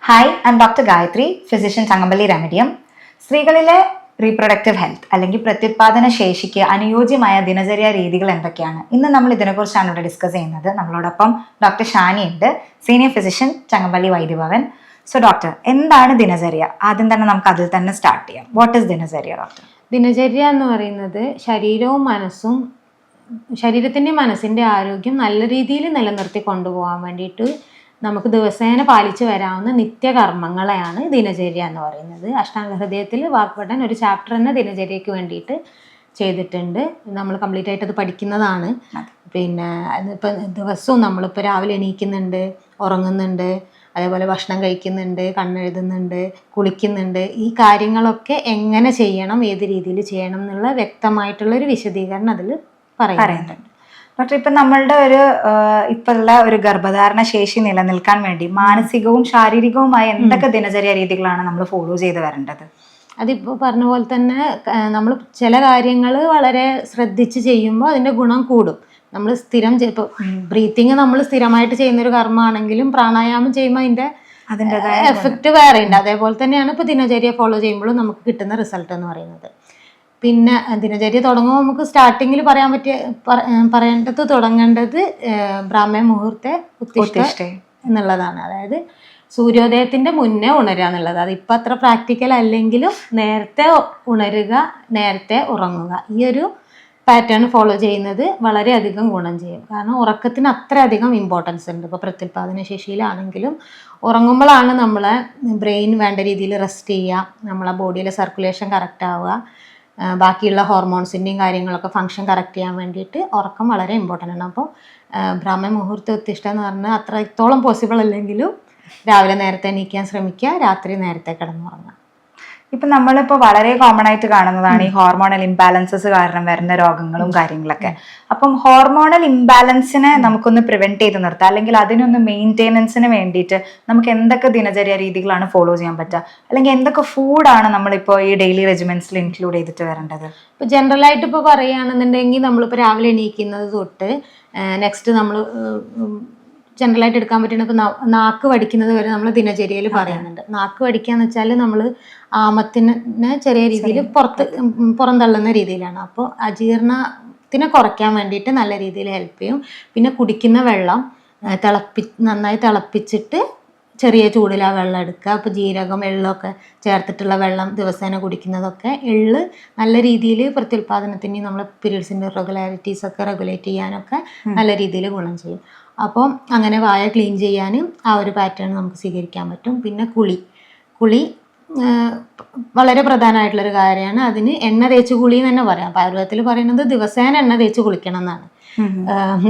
Hi, I am doctor Gayathri, physician Changampally റെമഡിയം. സ്ത്രീകളിലെ reproductive health അല്ലെങ്കിൽ പ്രത്യുത്പാദന ശേഷിക്ക് അനുയോജ്യമായ ദിനചര്യ രീതികൾ എന്തൊക്കെയാണ്? ഇന്ന് നമ്മൾ ഇതിനെക്കുറിച്ചാണ് ഇവിടെ ഡിസ്കസ് ചെയ്യുന്നത്. നമ്മളോടൊപ്പം ഡോക്ടർ ഷാനി ഉണ്ട്, senior physician Changampally Vaidyabhavan. So doctor, എന്താണ് ദിനചര്യ? ആദ്യം തന്നെ നമുക്ക് അതിൽ തന്നെ സ്റ്റാർട്ട് ചെയ്യാം. വാട്ട് ഈസ് ദിനചര്യ ഡോക്ടർ? ദിനചര്യ എന്ന് പറയുന്നത് ശരീരവും മനസ്സും ശരീരത്തിൻ്റെ മനസ്സിൻ്റെ ആരോഗ്യം നല്ല രീതിയിൽ നിലനിർത്തി കൊണ്ടുപോകാൻ വേണ്ടിയിട്ട് നമുക്ക് ദിവസേന പാലിച്ചു വരാവുന്ന നിത്യകർമ്മങ്ങളെയാണ് ദിനചര്യ എന്ന് പറയുന്നത്. അഷ്ടാംഗ ഹൃദയത്തിൽ വാഗ്ഭടൻ ഒരു ചാപ്റ്റർ തന്നെ ദിനചര്യക്ക് വേണ്ടിയിട്ട് ചെയ്തിട്ടുണ്ട്. നമ്മൾ കംപ്ലീറ്റ് ആയിട്ട് അത് പഠിക്കുന്നതാണ്. പിന്നെ ഇപ്പം ദിവസവും നമ്മളിപ്പോൾ രാവിലെ എണീക്കുന്നുണ്ട്, ഉറങ്ങുന്നുണ്ട്, അതേപോലെ ഭക്ഷണം കഴിക്കുന്നുണ്ട്, കണ്ണെഴുതുന്നുണ്ട്, കുളിക്കുന്നുണ്ട്. ഈ കാര്യങ്ങളൊക്കെ എങ്ങനെ ചെയ്യണം, ഏത് രീതിയിൽ ചെയ്യണം എന്നുള്ള വ്യക്തമായിട്ടുള്ളൊരു വിശദീകരണം അതിൽ പറയുന്നുണ്ട്. ഡോക്ടർ, ഇപ്പം നമ്മളുടെ ഇപ്പോഴുള്ള ഒരു ഗർഭധാരണ ശേഷി നിലനിൽക്കാൻ വേണ്ടി മാനസികവും ശാരീരികവുമായ എന്തൊക്കെ ദിനചര്യ രീതികളാണ് നമ്മൾ ഫോളോ ചെയ്ത് വരേണ്ടത്? അതിപ്പോൾ പറഞ്ഞ പോലെ തന്നെ നമ്മൾ ചില കാര്യങ്ങൾ വളരെ ശ്രദ്ധിച്ച് ചെയ്യുമ്പോൾ അതിൻ്റെ ഗുണം കൂടും. നമ്മൾ സ്ഥിരം ഇപ്പോൾ ബ്രീത്തിങ് നമ്മൾ സ്ഥിരമായിട്ട് ചെയ്യുന്നൊരു കർമ്മമാണെങ്കിലും പ്രാണായാമം ചെയ്യുമ്പോൾ അതിൻ്റെ എഫക്റ്റ് വേറെ ഉണ്ട്. അതേപോലെ തന്നെയാണ് ഇപ്പോൾ ദിനചര്യ ഫോളോ ചെയ്യുമ്പോഴും നമുക്ക് കിട്ടുന്ന റിസൾട്ട് എന്ന് പറയുന്നത്. പിന്നെ ദിനചര്യ തുടങ്ങുമ്പോൾ നമുക്ക് സ്റ്റാർട്ടിങ്ങിൽ തുടങ്ങേണ്ടത് ബ്രാഹ്മ മുഹൂർത്തെ ഉത്തിഷ്ഠ എന്നുള്ളതാണ്. അതായത് സൂര്യോദയത്തിൻ്റെ മുന്നേ ഉണരുക എന്നുള്ളത്. അതിപ്പോൾ അത്ര പ്രാക്ടിക്കൽ അല്ലെങ്കിലും നേരത്തെ ഉണരുക, നേരത്തെ ഉറങ്ങുക, ഈ ഒരു പാറ്റേൺ ഫോളോ ചെയ്യുന്നത് വളരെയധികം ഗുണം ചെയ്യും. കാരണം ഉറക്കത്തിന് അത്രയധികം ഇമ്പോർട്ടൻസ് ഉണ്ട്. ഇപ്പോൾ പ്രത്യുൽപാദന ശേഷിയിലാണെങ്കിലും ഉറങ്ങുമ്പോഴാണ് നമ്മളെ ബ്രെയിൻ വേണ്ട രീതിയിൽ റെസ്റ്റ് ചെയ്യുക, നമ്മളെ ബോഡിയിലെ സർക്കുലേഷൻ കറക്റ്റ് ആവുക, ബാക്കിയുള്ള ഹോർമോൺസിൻ്റെയും കാര്യങ്ങളൊക്കെ ഫങ്ഷൻ കറക്റ്റ് ചെയ്യാൻ വേണ്ടിയിട്ട് ഉറക്കം വളരെ ഇമ്പോർട്ടൻ്റ് ആണ്. അപ്പോൾ ബ്രാഹ്മ മുഹൂർത്ത ഉത്തിഷ്ഠ എന്ന് പറഞ്ഞാൽ അത്രത്തോളം പോസിബിൾ അല്ലെങ്കിലും രാവിലെ നേരത്തെ എണീക്കാൻ ശ്രമിക്കുക, രാത്രി നേരത്തെ കിടന്നുറങ്ങുക. ഇപ്പം നമ്മളിപ്പോൾ വളരെ കോമൺ ആയിട്ട് കാണുന്നതാണ് ഈ ഹോർമോണൽ ഇംബാലൻസസ് കാരണം വരുന്ന രോഗങ്ങളും കാര്യങ്ങളൊക്കെ. അപ്പം ഹോർമോണൽ ഇംബാലൻസിനെ നമുക്കൊന്ന് പ്രിവെന്റ് ചെയ്ത് നിർത്താം, അല്ലെങ്കിൽ അതിനൊന്ന് മെയിൻറ്റെനൻസിന് വേണ്ടിയിട്ട് നമുക്ക് എന്തൊക്കെ ദിനചര്യ രീതികളാണ് ഫോളോ ചെയ്യാൻ പറ്റുക, അല്ലെങ്കിൽ എന്തൊക്കെ ഫുഡാണ് നമ്മളിപ്പോൾ ഈ ഡെയിലി റെജിമെന്റ്സിൽ ഇൻക്ലൂഡ് ചെയ്തിട്ട് വരേണ്ടത്? ഇപ്പോൾ ജനറലായിട്ട് ഇപ്പോൾ പറയുകയാണെന്നുണ്ടെങ്കിൽ നമ്മളിപ്പോൾ രാവിലെ എണീക്കുന്നത് തൊട്ട് നെക്സ്റ്റ് നമ്മൾ ജനറലായിട്ട് എടുക്കാൻ പറ്റുന്ന ഇപ്പോൾ നാക്ക് വടിക്കുന്നത് വരെ നമ്മൾ ദിനചര്യയിൽ പറയുന്നുണ്ട്. നാക്ക് വടിക്കുക എന്ന് വെച്ചാൽ നമ്മൾ ആമത്തിനെ ചെറിയ രീതിയിൽ പുറന്തള്ളുന്ന രീതിയിലാണ്. അപ്പോൾ അജീർണത്തിനെ കുറയ്ക്കാൻ വേണ്ടിയിട്ട് നല്ല രീതിയിൽ ഹെൽപ്പ് ചെയ്യും. പിന്നെ കുടിക്കുന്ന വെള്ളം നന്നായി തിളപ്പിച്ചിട്ട് ചെറിയ ചൂടിൽ ആ വെള്ളം എടുക്കുക. അപ്പോൾ ജീരകം, എള്ളൊക്കെ ചേർത്തിട്ടുള്ള വെള്ളം ദിവസേന കുടിക്കുന്നതൊക്കെ, എള്ള് നല്ല രീതിയിൽ പ്രത്യുൽപാദനത്തിന് നമ്മളെ പീരിയഡ്സിൻ്റെ റെഗുലാരിറ്റീസ് ഒക്കെ റെഗുലേറ്റ് ചെയ്യാനൊക്കെ നല്ല രീതിയിൽ ഗുണം ചെയ്യും. അപ്പോൾ അങ്ങനെ വായ ക്ലീൻ ചെയ്യാനും ആ ഒരു പാറ്റേൺ നമുക്ക് സ്വീകരിക്കാൻ പറ്റും. പിന്നെ കുളി വളരെ പ്രധാനമായിട്ടുള്ളൊരു കാര്യമാണ്. അതിന് എണ്ണ തേച്ച് കുളി എന്ന് തന്നെ പറയാം. അപ്പോൾ ആയുർവേദത്തിൽ പറയുന്നത് ദിവസേന എണ്ണ തേച്ച് കുളിക്കണം എന്നാണ്.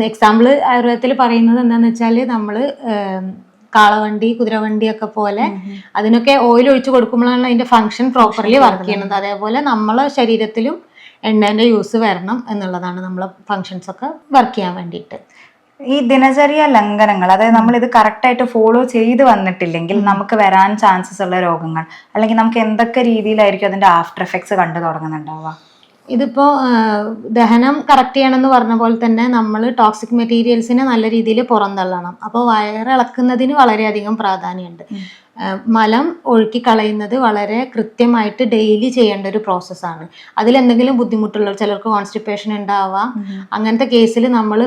എക്സാമ്പിൾ ആയുർവേദത്തിൽ പറയുന്നത് എന്താണെന്ന് വെച്ചാൽ നമ്മൾ കാളവണ്ടി, കുതിരവണ്ടി ഒക്കെ പോലെ അതിനൊക്കെ ഓയിൽ ഒഴിച്ച് കൊടുക്കുമ്പോഴാണ് അതിൻ്റെ ഫങ്ഷൻ പ്രോപ്പർലി വർക്ക് ചെയ്യുന്നത്. അതേപോലെ നമ്മളെ ശരീരത്തിലും എണ്ണേൻ്റെ യൂസ് വരണം എന്നുള്ളതാണ് നമ്മളെ ഫങ്ഷൻസ് ഒക്കെ വർക്ക് ചെയ്യാൻ വേണ്ടിയിട്ട്. ഈ ദിനചര്യ ലംഘനങ്ങൾ, അതായത് നമ്മൾ ഇത് കറക്റ്റായിട്ട് ഫോളോ ചെയ്ത് വന്നിട്ടില്ലെങ്കിൽ നമുക്ക് വരാൻ ചാൻസസ് ഉള്ള രോഗങ്ങൾ, അല്ലെങ്കിൽ നമുക്ക് എന്തൊക്കെ രീതിയിലായിരിക്കും അതിന്റെ ആഫ്റ്റർ എഫക്ട്സ് കണ്ടു തുടങ്ങുന്നുണ്ടാവുക? ഇതിപ്പോൾ ദഹനം കറക്റ്റ് ചെയ്യണമെന്ന് പറഞ്ഞ പോലെ തന്നെ നമ്മൾ ടോക്സിക് മെറ്റീരിയൽസിനെ നല്ല രീതിയിൽ പുറന്തള്ളണം. അപ്പോൾ വയറിളക്കുന്നതിന് വളരെയധികം പ്രാധാന്യമുണ്ട്. മലം ഒഴുക്കി കളയുന്നത് വളരെ കൃത്യമായിട്ട് ഡെയിലി ചെയ്യേണ്ട ഒരു പ്രോസസ്സാണ്. അതിലെന്തെങ്കിലും ബുദ്ധിമുട്ടുള്ള ചിലർക്ക് കോൺസ്റ്റിപ്പേഷൻ ഉണ്ടാവാം. അങ്ങനത്തെ കേസിൽ നമ്മൾ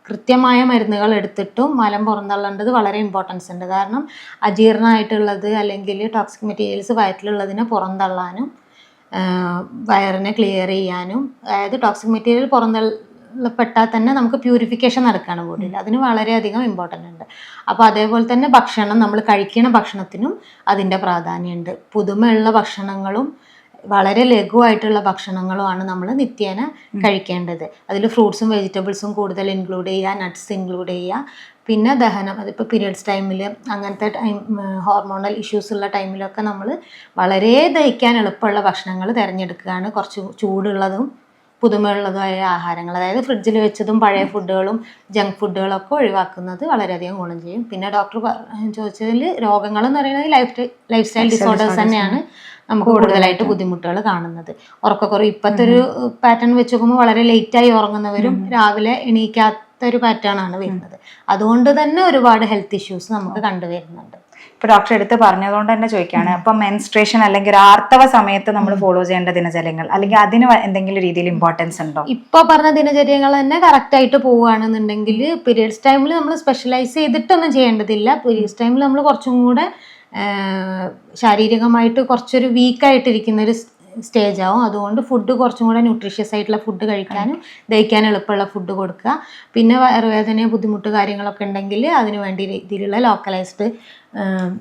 കൃത്യമായ മരുന്നുകൾ എടുത്തിട്ടും മലം പുറന്തള്ളേണ്ടത് വളരെ ഇമ്പോർട്ടൻസ് ഉണ്ട്. കാരണം അജീർണമായിട്ടുള്ളത് അല്ലെങ്കിൽ ടോക്സിക് മെറ്റീരിയൽസ് വയറ്റിലുള്ളതിനെ പുറന്തള്ളാനും വയറിനെ ക്ലിയർ ചെയ്യാനും, അതായത് ടോക്സിക് മെറ്റീരിയൽ പുറന്തള്ളപ്പെട്ടാൽ തന്നെ നമുക്ക് പ്യൂരിഫിക്കേഷൻ നടക്കുകയാണ് ബോഡിയിൽ. അതിന് വളരെയധികം ഇമ്പോർട്ടൻ്റ് ഉണ്ട്. അപ്പോൾ അതേപോലെ തന്നെ ഭക്ഷണം, നമ്മൾ കഴിക്കുന്ന ഭക്ഷണത്തിനും അതിൻ്റെ പ്രാധാന്യമുണ്ട്. പുതുമയുള്ള ഭക്ഷണങ്ങളും വളരെ ലഘുവായിട്ടുള്ള ഭക്ഷണങ്ങളുമാണ് നമ്മൾ നിത്യേന കഴിക്കേണ്ടത്. അതിൽ ഫ്രൂട്ട്സും വെജിറ്റബിൾസും കൂടുതൽ ഇൻക്ലൂഡ് ചെയ്യുക, നട്ട്സ് ഇൻക്ലൂഡ് ചെയ്യുക. പിന്നെ ദഹനം, അതിപ്പോൾ പീരിയഡ്സ് ടൈമിൽ, അങ്ങനത്തെ ഹോർമോണൽ ഇഷ്യൂസ് ഉള്ള ടൈമിലൊക്കെ നമ്മൾ വളരെ ദഹിക്കാൻ എളുപ്പമുള്ള ഭക്ഷണങ്ങൾ തിരഞ്ഞെടുക്കുകയാണ്. കുറച്ച് ചൂടുള്ളതും പുതുമയുള്ളതുമായ ആഹാരങ്ങൾ, അതായത് ഫ്രിഡ്ജിൽ വെച്ചതും പഴയ ഫുഡുകളും ജങ്ക് ഫുഡുകളൊക്കെ ഒഴിവാക്കുന്നത് വളരെയധികം ഗുണം ചെയ്യും. പിന്നെ ഡോക്ടർ ചോദിച്ചതിൽ രോഗങ്ങളെന്ന് പറയുന്നത് ലൈഫ് സ്റ്റൈൽ ഡിസോർഡേഴ്സ് തന്നെയാണ് നമുക്ക് കൂടുതലായിട്ട് ബുദ്ധിമുട്ടുകൾ കാണുന്നത്. ഉറക്കക്കുറവ് ഇപ്പോഴത്തെ ഒരു പാറ്റേൺ വെച്ച് നോക്കുമ്പോൾ വളരെ ലേറ്റായി ഉറങ്ങുന്നവരും രാവിലെ എണീക്കാത്ത ഒരു പാറ്റേൺ ആണ് വരുന്നത്. അതുകൊണ്ട് തന്നെ ഒരുപാട് ഹെൽത്ത് ഇഷ്യൂസ് നമുക്ക് കണ്ടുവരുന്നുണ്ട്. ഇപ്പൊ ഡോക്ടർ എടുത്ത് പറഞ്ഞതുകൊണ്ട് തന്നെ ചോദിക്കുകയാണ്, അപ്പൊ മെൻസ്ട്രേഷൻ അല്ലെങ്കിൽ ഒരു ആർത്തവ സമയത്ത് നമ്മൾ ഫോളോ ചെയ്യേണ്ട ദിനചര്യങ്ങൾ അല്ലെങ്കിൽ അതിന് എന്തെങ്കിലും രീതിയിൽ ഇമ്പോർട്ടൻസ് ഉണ്ടോ? ഇപ്പൊ പറഞ്ഞ ദിനചര്യകൾ തന്നെ കറക്റ്റ് ആയിട്ട് പോവുകയാണെന്നുണ്ടെങ്കിൽ പീരിയഡ്സ് ടൈമിൽ നമ്മൾ സ്പെഷ്യലൈസ് ചെയ്തിട്ടൊന്നും ചെയ്യേണ്ടതില്ല. പീരിയഡ്സ് ടൈമിൽ നമ്മൾ കുറച്ചും കൂടെ ശാരീരികമായിട്ട് കുറച്ചൊരു വീക്കായിട്ടിരിക്കുന്ന ഒരു സ്റ്റേജ് ആവും. അതുകൊണ്ട് ഫുഡ് കുറച്ചും കൂടെ ന്യൂട്രീഷ്യസ് ആയിട്ടുള്ള ഫുഡ് കഴിക്കാനും ദഹിക്കാൻ എളുപ്പമുള്ള ഫുഡ് കൊടുക്കുക. പിന്നെ വയറുവേദന ബുദ്ധിമുട്ട് കാര്യങ്ങളൊക്കെ ഉണ്ടെങ്കിൽ അതിന് വേണ്ടി രീതിയിലുള്ള ലോക്കലൈസ്ഡ്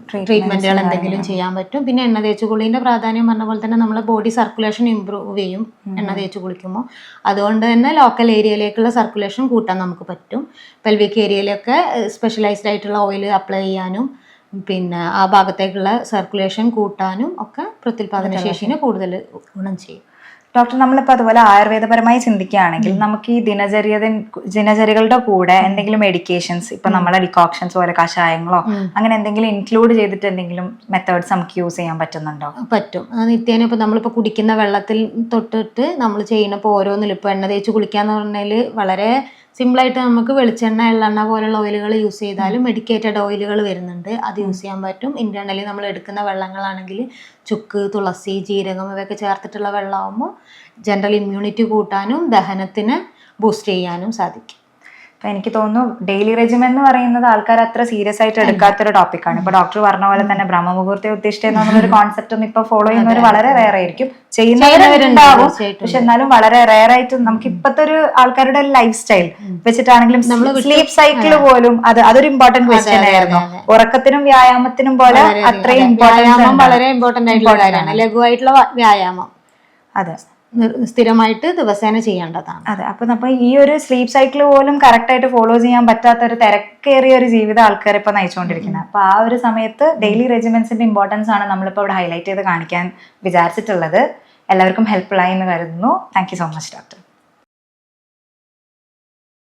ട്രീറ്റ്മെന്റുകൾ എന്തെങ്കിലും ചെയ്യാൻ പറ്റും. പിന്നെ എണ്ണ തേച്ച് കുളീൻ്റെ പ്രാധാന്യം പറഞ്ഞ പോലെ തന്നെ നമ്മളെ ബോഡി സർക്കുലേഷൻ ഇമ്പ്രൂവ് ചെയ്യും എണ്ണ തേച്ച് കുളിക്കുമ്പോൾ. അതുകൊണ്ട് തന്നെ ലോക്കൽ ഏരിയയിലേക്കുള്ള സർക്കുലേഷൻ കൂട്ടാൻ നമുക്ക് പറ്റും. പെൽവിക് ഏരിയയിലൊക്കെ സ്പെഷ്യലൈസ്ഡ് ആയിട്ടുള്ള ഓയിൽ അപ്ലൈ ചെയ്യാനും പിന്നെ ആ ഭാഗത്തേക്കുള്ള സർക്കുലേഷൻ കൂട്ടാനും ഒക്കെ പ്രത്യുൽപാദന ശേഷിനെ കൂടുതൽ ഗുണം ചെയ്യും. ഡോക്ടർ, നമ്മളിപ്പോൾ അതുപോലെ ആയുർവേദപരമായി ചിന്തിക്കുകയാണെങ്കിൽ നമുക്ക് ഈ ദിനചര്യകളുടെ കൂടെ എന്തെങ്കിലും മെഡിക്കേഷൻസ്, ഇപ്പൊ നമ്മളെ ഡിക്കോക്ഷൻസ് പോലെ കഷായങ്ങളോ അങ്ങനെ എന്തെങ്കിലും ഇൻക്ലൂഡ് ചെയ്തിട്ട് എന്തെങ്കിലും മെത്തേഡ്സ് നമുക്ക് യൂസ് ചെയ്യാൻ പറ്റുന്നുണ്ടോ? പറ്റും. നിത്യേന ഇപ്പൊ നമ്മളിപ്പോ കുടിക്കുന്ന വെള്ളത്തിൽ തൊട്ടിട്ട് നമ്മൾ ചെയ്യുന്നപ്പോൾ ഓരോന്നിലും ഇപ്പൊ എണ്ണ തേച്ച് കുളിക്കാന്ന് പറഞ്ഞാൽ വളരെ സിമ്പിളായിട്ട് നമുക്ക് വെളിച്ചെണ്ണ, എള്ളെണ്ണ പോലുള്ള ഓയിലുകൾ യൂസ് ചെയ്താലും മെഡിക്കേറ്റഡ് ഓയിലുകൾ വരുന്നുണ്ട്, അത് യൂസ് ചെയ്യാൻ പറ്റും. ഇന്റേണലി നമ്മൾ എടുക്കുന്ന വെള്ളങ്ങളാണെങ്കിൽ ചുക്ക്, തുളസി, ജീരകം ഇവയൊക്കെ ചേർത്തിട്ടുള്ള വെള്ളമാകുമ്പോൾ ജനറൽ ഇമ്മ്യൂണിറ്റി കൂട്ടാനും ദഹനത്തിന് ബൂസ്റ്റ് ചെയ്യാനും സാധിക്കും. അപ്പൊ എനിക്ക് തോന്നുന്നു ഡെയിലി റെജിമെൻ എന്ന് പറയുന്നത് ആൾക്കാർ അത്ര സീരിയസ് ആയിട്ട് എടുക്കാത്തൊരു ടോപ്പിക്കാണ്. ഇപ്പൊ ഡോക്ടർ പറഞ്ഞ പോലെ തന്നെ ബ്രഹ്മമുഹൂർത്തെ ഉദ്ദേശിച്ച എന്നുള്ളൊരു കോൺസെപ്റ്റ് ഒന്നും ഇപ്പൊ ഫോളോ ചെയ്യുന്നവർ വളരെ റെയർ ആയിരിക്കും. ചെയ്യുന്നവരുണ്ടാവും, പക്ഷെ എന്നാലും വളരെ റെയർ ആയിട്ട് നമുക്ക് ഇപ്പത്തെ ഒരു ആൾക്കാരുടെ ലൈഫ് സ്റ്റൈൽ വെച്ചിട്ടാണെങ്കിലും സ്ലീപ്പ് സൈക്കിൾ പോലും അതൊരു ഇമ്പോർട്ടന്റ് ക്വസ്റ്റ്യൻ ആയിരുന്നു. ഉറക്കത്തിനും വ്യായാമത്തിനും പോലെ അത്രയും വ്യായാമം വളരെ ഇമ്പോർട്ടന്റ് ആയിട്ടുള്ള കാര്യമാണ്. ലഘുവായിട്ടുള്ള വ്യായാമം അതെ സ്ഥിരമായിട്ട് ദിവസേന ചെയ്യേണ്ടതാണ്. അതെ. അപ്പൊ ഈ ഒരു സ്ലീപ്പ് സൈക്കിൾ പോലും കറക്റ്റ് ആയിട്ട് ഫോളോ ചെയ്യാൻ പറ്റാത്ത ഒരു തിരക്കേറിയ ഒരു ജീവിതം ആൾക്കാർ ഇപ്പൊ നയിച്ചുകൊണ്ടിരിക്കുന്നത്. അപ്പൊ ആ ഒരു സമയത്ത് ഡെയിലി റെജിമെന്റ്സിന്റെ ഇമ്പോർട്ടൻസ് ആണ് നമ്മളിപ്പോ ഇവിടെ ഹൈലൈറ്റ് ചെയ്ത് കാണിക്കാൻ വിചാരിച്ചിട്ടുള്ളത്. എല്ലാവർക്കും ഹെൽപ്ഫുൾ ആയി എന്ന് കരുതുന്നു. Thank you so much doctor.